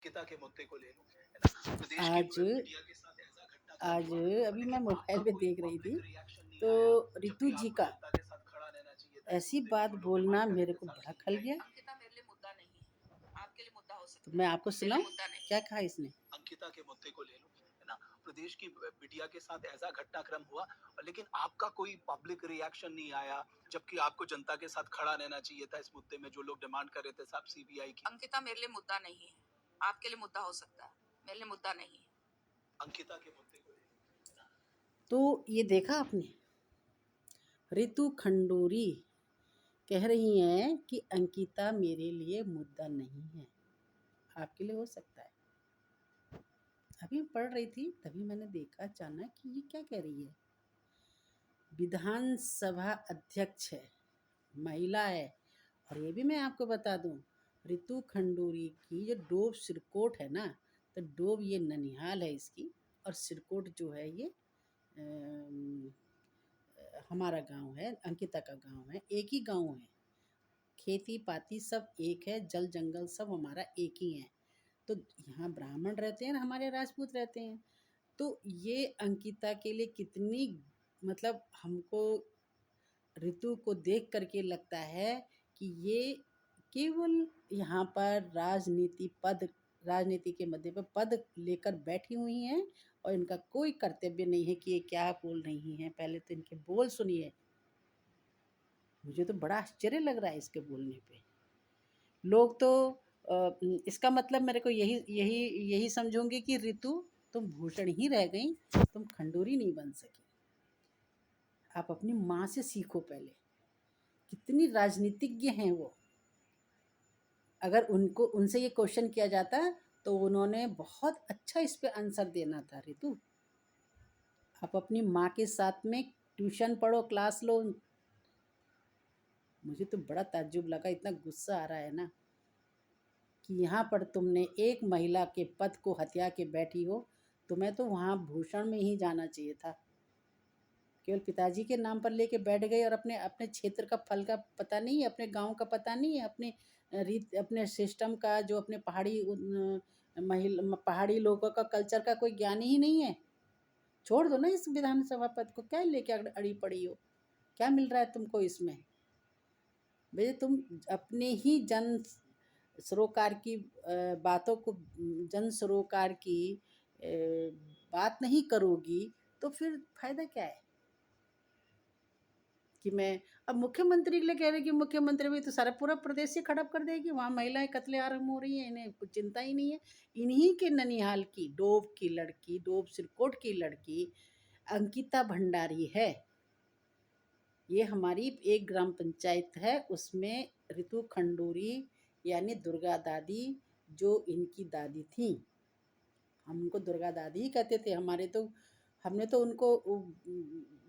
अंकिता के मुद्दे को ले लूं, है ना? प्रदेश की आज मीडिया के साथ ऐसा घटनाक्रम आज हुआ, अभी मैं लेकिन मोबाइल आपका पे कोई देख रही थी, पब्लिक रिएक्शन नहीं तो आया, रितु जबकि जी आपको का जनता के साथ खड़ा रहना चाहिए था इस ऐसी मुद्दे में बात जो लोग बोलना डिमांड कर रहे मेरे थे को साहब बड़ा खल सीबीआई गया। की। अंकिता मेरे लिए मुद्दा नहीं है, आपके लिए मुद्दा हो तो सकता है, मैं आपको मेरे लिए सुनाऊं मुद्दा नहीं क्या है। कहा इसने। अंकिता के मुद्दे को ले लूं, है ना? प्रदेश की मीडिया के साथ ऐसा घटनाक्रम हुआ, लेकिन आपका कोई पब्लिक रिएक्शन नहीं आया, जबकि आपको जनता के साथ खड़ा रहना चाहिए था इस मुद्दे में जो लोग डिमांड कर रहे थे साहब सीबीआई की। अंकिता मेरे लिए मुद्दा नहीं है, आपके लिए मुद्दा हो सकता है, मेरे लिए मुद्दा नहीं है। अंकिता के मुद्दे को ले लूं। तो ये देखा आपने, रितु खंडूरी कह रही हैं कि अंकिता मेरे लिए मुद्दा नहीं है, आपके लिए हो सकता है। अभी पढ़ रही थी तभी मैंने देखा अचानक कि ये क्या कह रही है। विधानसभा अध्यक्ष है, महिला है, और ये भी मैं आपको बता दूं, रितु खंडूरी की जो डोब सिरकोट है ना, तो डोब ये ननिहाल है इसकी, और सिरकोट जो है ये अम, हमारा गांव है, अंकिता का गांव है, एक ही गांव है। खेती पाती सब एक है, जल जंगल सब हमारा एक ही है। तो यहाँ ब्राह्मण रहते हैं और हमारे राजपूत रहते हैं। तो ये अंकिता के लिए कितनी, मतलब हमको ऋतु को देख करके लगता है कि ये केवल यहाँ पर राजनीति के मध्य पर पद लेकर बैठी हुई हैं, और इनका कोई कर्तव्य नहीं है कि ये क्या बोल रही हैं। पहले तो इनके बोल सुनिए, मुझे तो बड़ा आश्चर्य लग रहा है इसके बोलने पे। लोग तो इसका मतलब मेरे को यही यही यही समझूंगी कि ऋतु तुम भूषण ही रह गई, तुम खंडूरी नहीं बन सकी। आप अपनी माँ से सीखो पहले, कितनी राजनीतिज्ञ हैं वो। अगर उनको उनसे ये क्वेश्चन किया जाता तो उन्होंने बहुत अच्छा इस पे आंसर देना था। ऋतु, आप अपनी माँ के साथ में ट्यूशन पढ़ो, क्लास लो। मुझे तो बड़ा ताज्जुब लगा, इतना गुस्सा आ रहा है ना कि यहाँ पर तुमने एक महिला के पद को हत्या के बैठी हो। तुम्हें तो वहाँ भूषण में ही जाना चाहिए था। केवल पिताजी के नाम पर लेके बैठ गए, और अपने अपने क्षेत्र का फल का पता नहीं है, अपने गांव का पता नहीं है, अपने रीत अपने सिस्टम का, जो अपने पहाड़ी लोगों का कल्चर का कोई ज्ञान ही नहीं है। छोड़ दो ना इस विधानसभा पद को, क्या लेके अड़ी पड़ी हो, क्या मिल रहा है तुमको इसमें। भैया तुम अपने ही जन सरोकार की बातों को, जन सरोकार की बात नहीं करोगी तो फिर फायदा क्या है। कि मैं अब मुख्यमंत्री के लिए कह रहे कि मुख्यमंत्री भी तो सारा पूरा प्रदेश से खड़प कर देगी, वहाँ महिलाएं कत्लेआम हो रही हैं, इन्हें कुछ चिंता ही नहीं है। इन्हीं के ननिहाल की डोब की लड़की, डोब सिरकोट की लड़की अंकिता भंडारी है। ये हमारी एक ग्राम पंचायत है, उसमें ऋतु खंडूरी यानी दुर्गा दादी, जो इनकी दादी थी, हम उनको दुर्गा दादी ही कहते थे। हमने तो उनको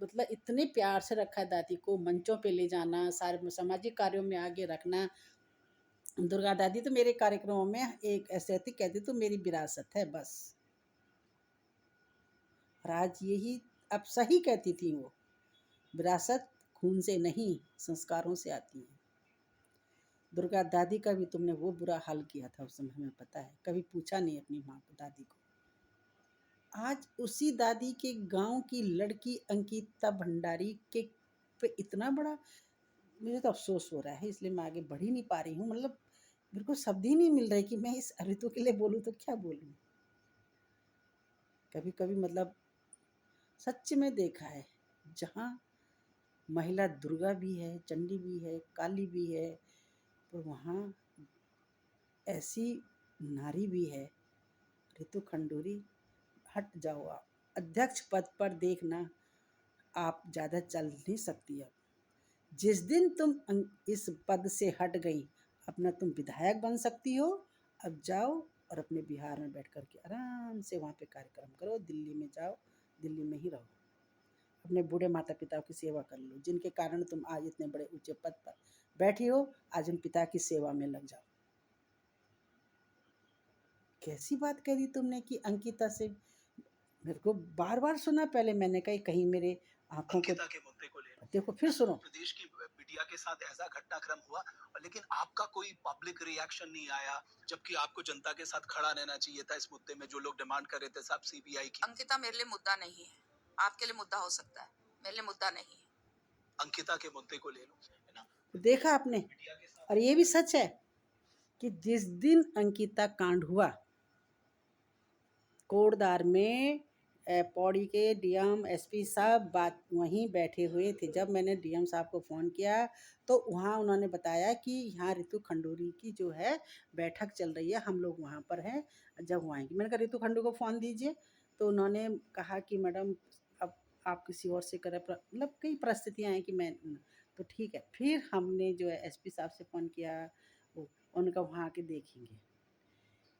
मतलब इतने प्यार से रखा है दादी को, मंचों पे ले जाना, सारे सामाजिक कार्यों में आगे रखना। दुर्गा दादी तो मेरे कार्यक्रमों में एक ऐसे थी, कहती तो मेरी विरासत है बस। और आज यही अब सही कहती थी वो, विरासत खून से नहीं संस्कारों से आती है। दुर्गा दादी का भी तुमने वो बुरा हाल किया था उस समय, हमें पता है, कभी पूछा नहीं अपनी माँ को, दादी को। आज उसी दादी के गांव की लड़की अंकिता भंडारी के पे इतना बड़ा, मुझे तो अफसोस हो रहा है, इसलिए मैं आगे बढ़ ही नहीं पा रही हूँ। मतलब मेरे को शब्द ही नहीं मिल रहे कि मैं इस ऋतु के लिए बोलूँ तो क्या बोलूँ। कभी कभी मतलब सच में देखा है, जहाँ महिला दुर्गा भी है, चंडी भी है, काली भी है, पर वहाँ ऐसी नारी भी है। ऋतु खंडूरी, हट जाओ आप अध्यक्ष पद पर, देखना आप ज़्यादा चल नहीं सकती। अब जिस दिन तुम इस पद से हट गई, अपना तुम विधायक बन सकती हो। अब जाओ और अपने बिहार में बैठ कर के आराम से वहाँ पे कार्यक्रम करो, दिल्ली में जाओ, दिल्ली में ही रहो, अपने बूढ़े माता पिता की सेवा कर लो, जिनके कारण तुम आज इतने बड़े ऊंचे पद पर बैठी हो। आज उन पिता की सेवा में लग जाओ। कैसी बात करी तुमने कि अंकिता से, मेरे को बार बार सुना, पहले मैंने कही कहीं मेरे आंखों को, अंकिता के मुद्दे को ले लो, देखो फिर सुनो। प्रदेश की मीडिया के साथ ऐसा घटनाक्रम हुआ, लेकिन आपका कोई पब्लिक रिएक्शन नहीं आया, जबकि आपको जनता के साथ खड़ा रहना चाहिए था इस मुद्दे में जो लोग डिमांड कर रहे थे साहब सीबीआई की। अंकिता मेरे लिए मुद्दा नहीं है, आपके लिए मुद्दा हो सकता है, मेरे लिए मुद्दा नहीं है। अंकिता के मुद्दे को ले लो, है ना? तो देखा आपने, मीडिया के साथ और ये भी सच है कि जिस दिन अंकिता कांड हुआ कोटद्वार में, पौड़ी के डीएम एसपी साहब बात वहीं बैठे हुए थे। जब मैंने डीएम साहब को फ़ोन किया तो वहाँ उन्होंने बताया कि यहाँ रितु खंडूरी की जो है बैठक चल रही है, हम लोग वहाँ पर हैं, जब वो आएंगी। मैंने कहा रितु खंडू को फ़ोन दीजिए, तो उन्होंने कहा कि मैडम अब आप किसी और से करें, मतलब कई परिस्थितियाँ हैं कि मैं, तो ठीक है। फिर हमने जो है एसपी साहब से फ़ोन किया, वो उनका वहाँ आके देखेंगे।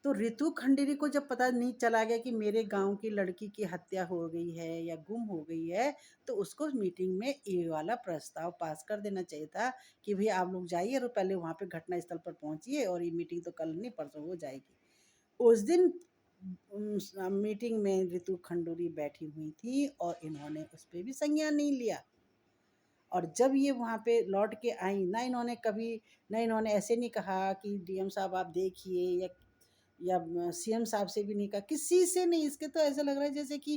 तो रितु खंडेरी को जब पता नहीं चला गया कि मेरे गांव की लड़की की हत्या हो गई है या गुम हो गई है, तो उसको मीटिंग में ये वाला प्रस्ताव पास कर देना चाहिए था कि भाई आप लोग जाइए और पहले वहाँ पे घटना स्थल पर पहुँचिए, और ये मीटिंग तो कल नहीं परसों हो जाएगी। उस दिन मीटिंग में रितु खंडूरी बैठी हुई थी और इन्होंने उस पर भी संज्ञान नहीं लिया। और जब ये वहाँ पे लौट के आई, ना इन्होंने कभी, ना इन्होंने ऐसे नहीं कहा कि डीएम साहब आप देखिए, या सीएम साहब से भी नहीं कहा, किसी से नहीं। इसके तो ऐसा लग रहा है जैसे कि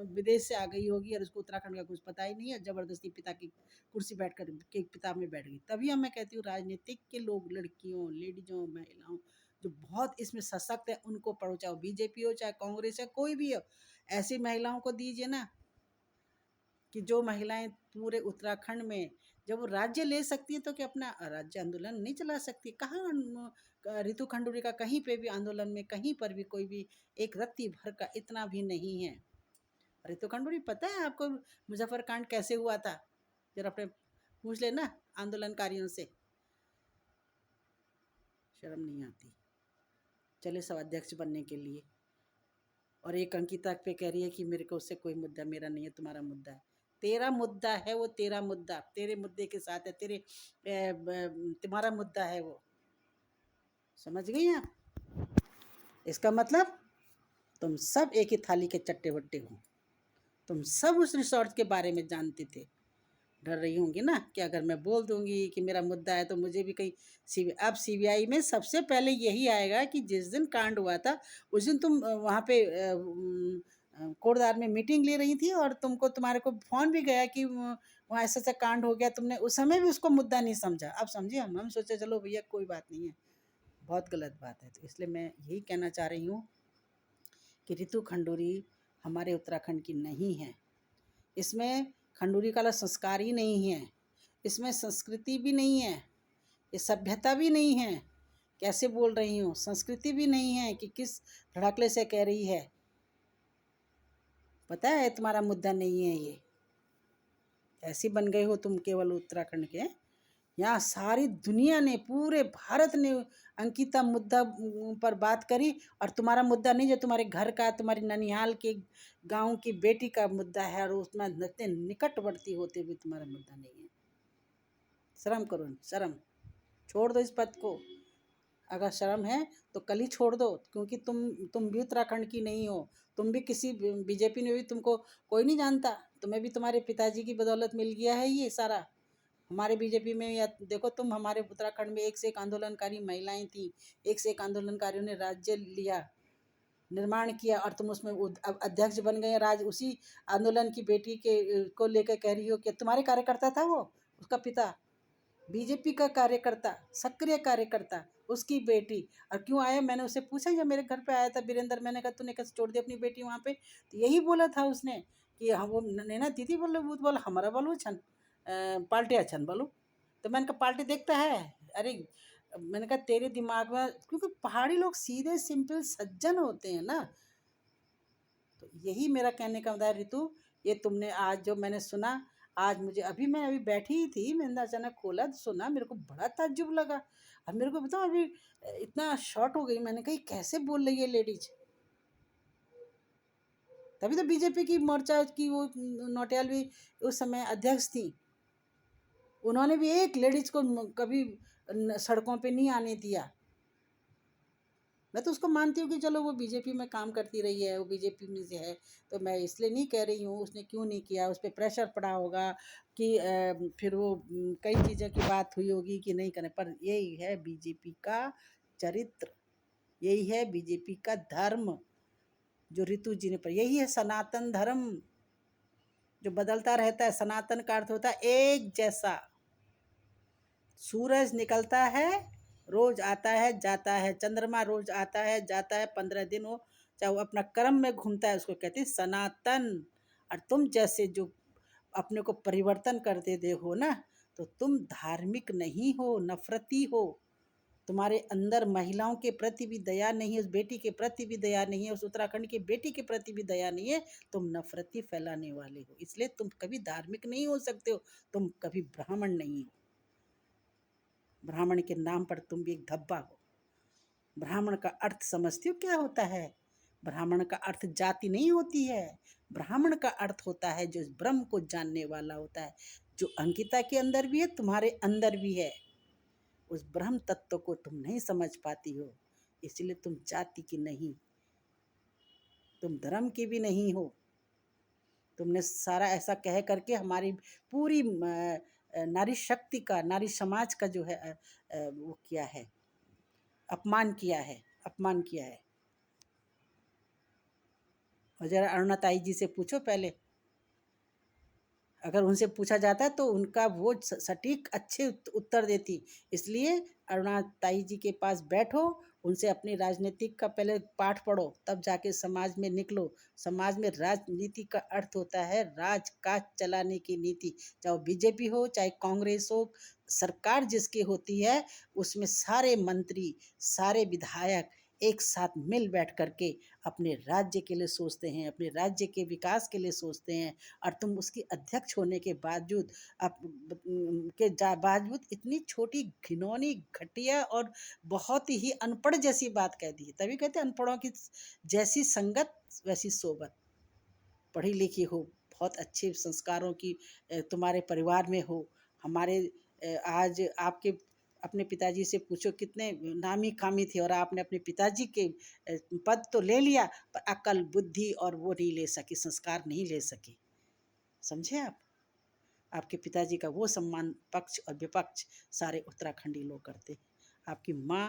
विदेश से आ गई होगी और उसको उत्तराखंड का कुछ पता ही नहीं है, जबरदस्ती पिता की कुर्सी बैठ कर के पिता में बैठ गई। तभी हम, मैं कहती हूँ राजनीतिक के लोग, लड़कियों, लेडीजों, महिलाओं जो बहुत इसमें सशक्त है, उनको पढ़ो, चाहे बीजेपी हो चाहे कांग्रेस है, कोई भी हो, ऐसी महिलाओं को दीजिए ना, कि जो महिलाएं पूरे उत्तराखंड में जब वो राज्य ले सकती है तो क्या अपना राज्य आंदोलन नहीं चला सकती? कहाँ रितु खंडूरी का कहीं पे भी आंदोलन में कहीं पर भी कोई भी एक रत्ती भर का इतना भी नहीं है। रितु खंडूरी, पता है आपको मुजफ्फर कांड कैसे हुआ था? जरा अपने पूछ लेना आंदोलनकारियों से, शर्म नहीं आती। चले सब अध्यक्ष बनने के लिए, और एक अंकिता पे कह रही है कि मेरे को उससे कोई मुद्दा, मेरा नहीं है, तुम्हारा मुद्दा है। तेरा मुद्दा है वो, तेरा मुद्दा तेरे मुद्दे के साथ है, तुम्हारा मुद्दा है वो। समझ गई आप? इसका मतलब तुम सब एक ही थाली के चट्टे बट्टे हो। तुम सब उस रिसोर्ट के बारे में जानते थे। डर रही होंगी ना कि अगर मैं बोल दूंगी कि मेरा मुद्दा है तो मुझे भी कहीं अब सीबीआई में सबसे पहले यही आएगा कि जिस दिन कांड हुआ था उस दिन तुम वहाँ पे कोटद्वार में मीटिंग ले रही थी, और तुम्हारे को फोन भी गया कि वहाँ ऐसा ऐसा कांड हो गया, तुमने उस समय भी उसको मुद्दा नहीं समझा। अब समझिए, हम सोचे चलो भैया कोई बात नहीं है, बहुत गलत बात है। तो इसलिए मैं यही कहना चाह रही हूँ कि रितु खंडूरी हमारे उत्तराखंड की नहीं है। इसमें खंडूरी का संस्कार ही नहीं है, इसमें संस्कृति भी नहीं है, ये सभ्यता भी नहीं है। कैसे बोल रही हूँ, संस्कृति भी नहीं है कि किस धड़ाकले से कह रही है। पता है तुम्हारा मुद्दा नहीं है ये, ऐसी बन गए हो तुम केवल उत्तराखंड के। यहाँ सारी दुनिया ने, पूरे भारत ने अंकिता मुद्दा पर बात करी, और तुम्हारा मुद्दा नहीं, जो तुम्हारे घर का, तुम्हारी ननिहाल के गांव की बेटी का मुद्दा है, और उसमें इतने निकटवर्ती होते हुए तुम्हारा मुद्दा नहीं है। शर्म करो, शर्म छोड़ दो इस पद को। अगर शर्म है तो कल ही छोड़ दो, क्योंकि तुम भी उत्तराखंड की नहीं हो। तुम भी किसी बीजेपी ने भी तुमको कोई नहीं जानता, तुम्हें भी तुम्हारे पिताजी की बदौलत मिल गया है ये सारा। हमारे बीजेपी में, या देखो तुम, हमारे उत्तराखंड में एक से एक आंदोलनकारी महिलाएं थी, एक से एक आंदोलनकारियों ने राज्य लिया, निर्माण किया, और तुम उसमें अध्यक्ष बन गए। राज उसी आंदोलन की बेटी के को लेकर कह रही हो कि तुम्हारे कार्यकर्ता था वो, उसका पिता बीजेपी का कार्यकर्ता, सक्रिय कार्यकर्ता, उसकी बेटी। और क्यों आया, मैंने उससे पूछा, जब मेरे घर पे आया था वीरेंद्र, मैंने कहा तूने कैसे छोड़ दी अपनी बेटी वहाँ पे? तो यही बोला था उसने कि हम, वो नैना दीदी बोल हमारा बोलो छन पार्टी अच्छन बोलो। तो मैंने कहा पार्टी देखता है? अरे मैंने कहा तेरे दिमाग में, क्योंकि पहाड़ी लोग सीधे सिंपल सज्जन होते हैं ना। तो यही मेरा कहने का मतलब है ऋतु, ये तुमने आज जो मैंने सुना, आज मुझे मैं अभी बैठी ही थी, मैंने अचानक खोला तो सुना, मेरे को बड़ा ताज्जुब लगा। अब मेरे को बताओ, अभी इतना शॉर्ट हो गई, मैंने कहा कैसे बोल रही है लेडीज। तभी तो बीजेपी की मोर्चा की वो नौटियाल भी उस समय अध्यक्ष थी, उन्होंने भी एक लेडीज को कभी सड़कों पे नहीं आने दिया। मैं तो उसको मानती हूँ कि चलो वो बीजेपी में काम करती रही है, वो बीजेपी में से है, तो मैं इसलिए नहीं कह रही हूँ उसने क्यों नहीं किया, उस पर प्रेशर पड़ा होगा कि फिर वो कई चीज़ों की बात हुई होगी कि नहीं करने, पर यही है बीजेपी का चरित्र, यही है बीजेपी का धर्म जो ऋतु जी ने पर, यही है सनातन धर्म जो बदलता रहता है। सनातन का अर्थ होता है एक जैसा। सूरज निकलता है, रोज आता है जाता है, चंद्रमा रोज आता है जाता है, 15 दिन हो, चाहे वो अपना कर्म में घूमता है, उसको कहते हैं सनातन। और तुम जैसे जो अपने को परिवर्तन कर देते हो ना, तो तुम धार्मिक नहीं हो, नफरती हो। तुम्हारे अंदर महिलाओं के प्रति भी दया नहीं है, उस बेटी के प्रति भी दया नहीं है, उस उत्तराखंड की बेटी के प्रति भी दया नहीं है। तुम नफरती फैलाने वाले हो, इसलिए तुम कभी धार्मिक नहीं हो सकते हो, तुम कभी ब्राह्मण नहीं हो। ब्राह्मण के नाम पर तुम भी एक धब्बा हो। ब्राह्मण का अर्थ समझते हो क्या होता है? ब्राह्मण का अर्थ जाति नहीं होती है। ब्राह्मण का अर्थ होता है जो ब्रह्म को जानने वाला होता है, जो अंकिता के अंदर भी है, तुम्हारे अंदर भी है। उस ब्रह्म तत्व को तुम नहीं समझ पाती हो, इसलिए तुम जाति की नहीं, तुम धर्म की भी नहीं हो। तुमने सारा ऐसा कह करके हमारी पूरी नारी शक्ति का, नारी समाज का जो है वो किया है, अपमान किया है, अपमान किया है। और जरा अरुणाताई जी से पूछो पहले, अगर उनसे पूछा जाता तो उनका वो सटीक अच्छे उत्तर देती। इसलिए अरुणाताई जी के पास बैठो, उनसे अपनी राजनीतिक का पहले पाठ पढ़ो, तब जाके समाज में निकलो। समाज में राजनीति का अर्थ होता है राजकाज चलाने की नीति, चाहे बीजेपी हो चाहे कांग्रेस हो। सरकार जिसकी होती है उसमें सारे मंत्री, सारे विधायक एक साथ मिल बैठ करके अपने राज्य के लिए सोचते हैं, अपने राज्य के विकास के लिए सोचते हैं। और तुम उसकी अध्यक्ष होने के बावजूद बावजूद इतनी छोटी घिनौनी, घटिया और बहुत ही अनपढ़ जैसी बात कह दी। तभी कहते हैं अनपढ़ों की जैसी संगत वैसी सोबत। पढ़ी लिखी हो, बहुत अच्छे संस्कारों की तुम्हारे परिवार में हो। हमारे आज आपके अपने पिताजी से पूछो कितने नामी कामी थे, और आपने अपने पिताजी के पद तो ले लिया, पर अकल, बुद्धि और वो नहीं ले सकी, संस्कार नहीं ले सकी। समझे आप? आपके पिताजी का वो सम्मान पक्ष और विपक्ष सारे उत्तराखंडी लोग करते। आपकी माँ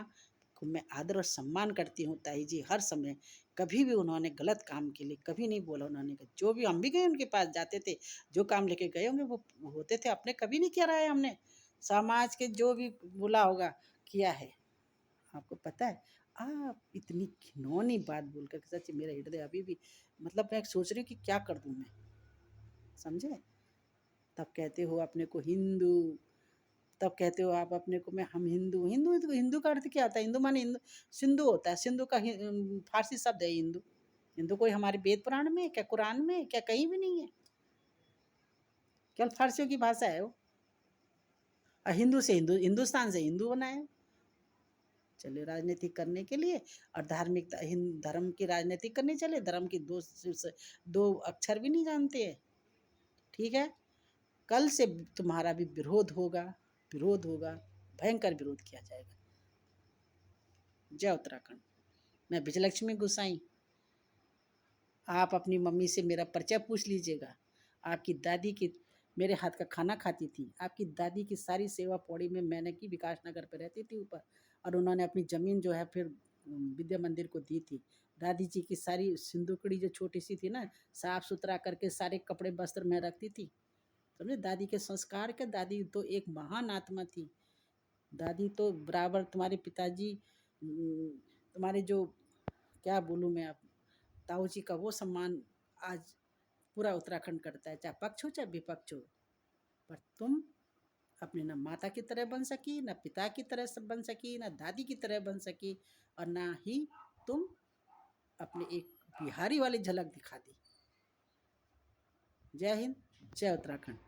को मैं आदर और सम्मान करती हूँ ताई जी, हर समय। कभी भी उन्होंने गलत काम के लिए कभी नहीं बोला उन्होंने। जो भी हम भी गए उनके पास जाते थे, जो काम लेके गए होंगे वो होते थे, अपने कभी नहीं किया रहा है हमने। समाज के जो भी बोला होगा किया है। आपको पता है, आप इतनी घिनौनी बात बोलकर सच मेरा हृदय अभी भी, मतलब मैं सोच रही हूँ कि क्या कर दूँ मैं। समझे? तब कहते हो अपने को हिंदू, तब कहते हो आप अपने को मैं हम हिंदू। हिंदू हिंदू का अर्थ क्या होता है? हिंदू माने हिंदू, सिंधु होता है। सिंधु का फारसी शब्द है हिंदू। हिंदू कोई हमारे वेद पुराण में क्या, कुरान में क्या, कहीं भी नहीं है। केवल फारसियों की भाषा है वो। और हिंदू से हिंदू, हिंदुस्तान से हिंदू बना है। चले राजनीति करने के लिए और धार्मिक धर्म की राजनीति करने चले, धर्म की दो अक्षर भी नहीं जानते हैं। ठीक है, कल से तुम्हारा भी विरोध होगा, विरोध होगा, भयंकर विरोध किया जाएगा। जय उत्तराखंड। मैं विजयलक्ष्मी गोसाई। आप अपनी मम्मी से मेरा परिचय पूछ लीजिएगा। आपकी दादी की मेरे हाथ का खाना खाती थी। आपकी दादी की सारी सेवा पौड़ी में मैंने की, विकास नगर पर रहती थी ऊपर, और उन्होंने अपनी ज़मीन जो है फिर विद्या मंदिर को दी थी। दादी जी की सारी सिंदूकड़ी जो छोटी सी थी ना, साफ सुथरा करके सारे कपड़े वस्त्र में रखती थी। समझे? दादी के संस्कार के, दादी तो एक महान आत्मा थी। दादी तो बराबर तुम्हारे पिताजी, तुम्हारे जो, क्या बोलूँ मैं, आप ताऊ जी का वो सम्मान आज पूरा उत्तराखंड करता है, चाहे पक्ष हो चाहे विपक्ष हो। पर तुम अपने ना माता की तरह बन सकी, ना पिता की तरह सब बन सकी, ना दादी की तरह बन सकी, और ना ही तुम अपने एक बिहारी वाली झलक दिखा दी। जय हिंद, जय उत्तराखंड।